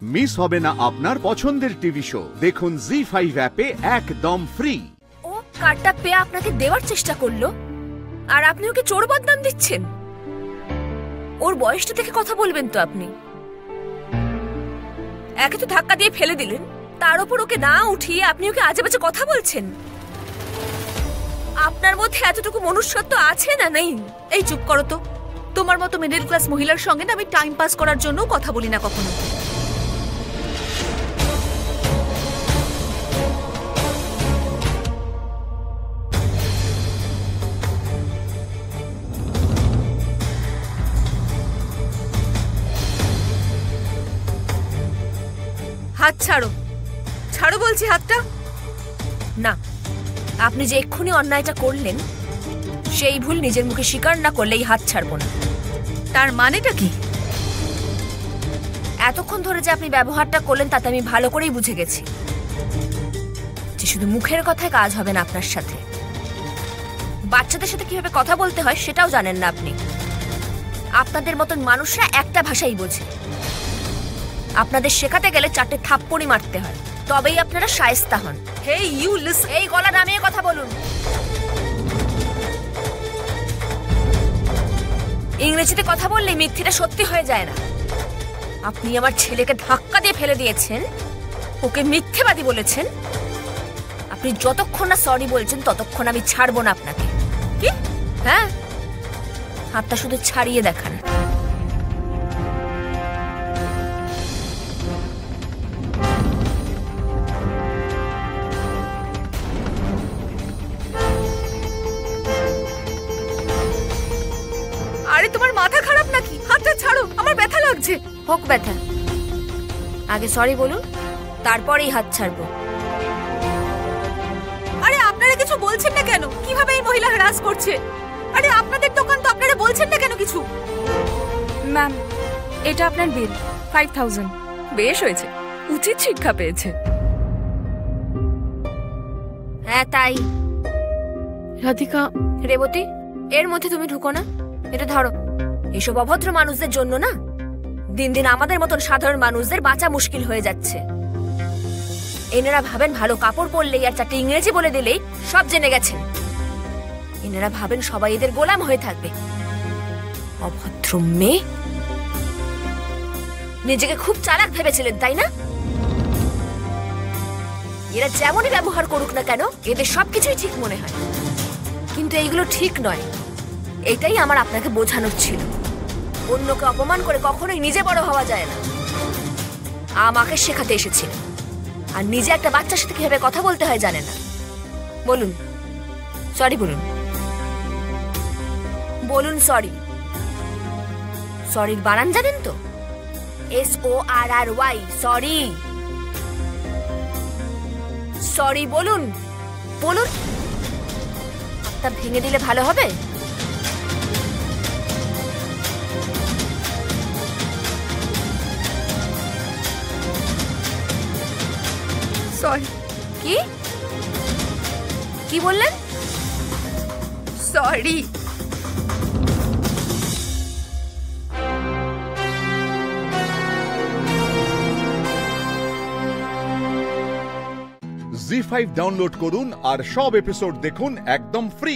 Miss হবে না আপনার পছন্দের টিভি শো। দেখুন জি5 অ্যাপে একদম ফ্রি। ও কার্ডটা পেয়ে আপনাকে দেওয়ার চেষ্টা করলো আর আপনি ওকে চোর বদনাম দিচ্ছেন। ওর বয়সটা দেখে কথা বলবেন তো আপনি। একে তো ধাক্কা দিয়ে ফেলে দিলেন, তার উপর ওকে না উঠিয়ে আপনি ওকে আজে বাজে কথা বলছেন। আপনার মধ্যে এতটুকু মনুষ্যত্ব আছে না নেই? এই চুপ করো তো। তোমার মতো মিডল ক্লাস মহিলার সঙ্গে না আমি টাইম পাস করার জন্য কথা বলি না কখনো। হাত ছাড়ো, ছাড়ো বলছি হাতটা। না, আপনি যে এক্ষুনি অন্যায়টা করলেন সেই ভুল নিজের মুখে স্বীকার না করলে এই হাত ছাড়বো না। তার মানেটা কি? এতক্ষণ ধরে যে আপনি ব্যবহারটা করলেন তাতে আমি ভালো করেই বুঝে গেছি যে শুধু মুখের কথায় কাজ হবে না আপনার সাথে। বাচ্চাদের সাথে কিভাবে কথা বলতে হয় সেটাও জানেন না আপনি। আপনাদের মতন মানুষরা একটা ভাষাই বোঝে। আপনাদের শেখাতে গেলে 4টে থাপ্পড়ি মারতে হয়, তবেই আপনারা শায়েস্তা হন। Hey you listen. এই গলা নামিয়ে কথা বলুন। ইংরেজিতে কথা বললে মিথ্যেটা সত্যি হয়ে যায় না। আপনি আমার ছেলেকে ধাক্কা দিয়ে ফেলে দিয়েছেন, ওকে মিথ্যেবাদী বলেছেন। আপনি যতক্ষণ না সরি বলছেন ততক্ষণ আমি ছাড়বো না আপনাকে। কি? হ্যাঁ, হাতটা শুধু ছাড়িয়ে দেখান। আরে তোমার মাথা খারাপ নাকি? হাতটা ছাড়ো, আমার ব্যথা লাগছে। হোক ব্যথা, আগে সরি বলুন, তারপরেই হাত ছাড়বো। আরে আপনারা কিছু বলছেন না কেন? কিভাবে এই মহিলা হ্যারাস করছে? আরে আপনাদের দোকান তো, আপনারা বলছেন না কেন কিছু? ম্যাম, এটা আপনার বিল 5000। বেশ হয়েছে, উচিত শিক্ষা পেয়েছে। হ্যাঁ তাই। রাধিকা, রেবতী, এর মধ্যে তুমি ঢুকো না। এটা ধরো। এসব অভদ্র মানুষদের জন্য না দিন দিন আমাদের মতন সাধারণ মানুষদের বাঁচা মুশকিল হয়ে যাচ্ছে। এনারা ভাবেন ভালো কাপড় পরলেই আর 4টে ইংরেজি বলে দিলেই সব জেনে গেছেন। এনারা ভাবেন সবাই এদের গোলাম হয়ে থাকবে। অভদ্র মেয়ে। নিজেকে খুব চালাক ভেবেছিলেন তাই না? এরা যেমনই ব্যবহার করুক না কেন এদের সবকিছুই ঠিক মনে হয়, কিন্তু এইগুলো ঠিক নয়। এটাই আমার আপনাকে বোঝানোর ছিল। অন্যকে অপমান করে কখনোই নিজে বড় হওয়া যায় না। আমাকে শেখাতে এসেছিল, আর নিজে একটা বাচ্চার সাথে কিভাবে কথা বলতে হয় জানে না। বলুন সরি, বলুন বলুন সরি। সরির বানান জানেন তো? SORRY, sorry. সরি বলুন, বলুন। হাতটা ভেঙে দিলে ভালো হবে। সরি। কি কি বললেন? সরি। জি5 ডাউনলোড করুন আর সব এপিসোড দেখুন একদম ফ্রি।